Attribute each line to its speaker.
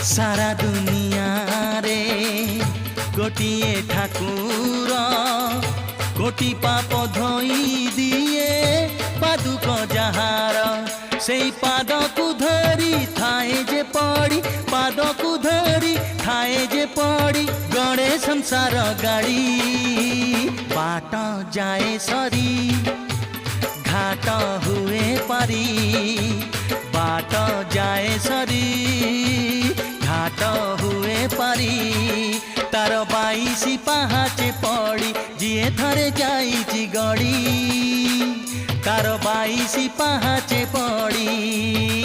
Speaker 1: सारा दुनिया रे गोटिए ठाकुर कोटि पाप धोई दिए पादुक जहार से पाद को धरी थाए जे पड़ी पाद को धरी थाए जे पड़ी गणे संसार गाड़ी बाट जाए सरी घाट हुए पारी बाट जाए सरी घाट हुए पारी तार 22 पाहाचे पड़ी जिए थरे जाई गड़ी तार 22 पाहाचे पड़ी।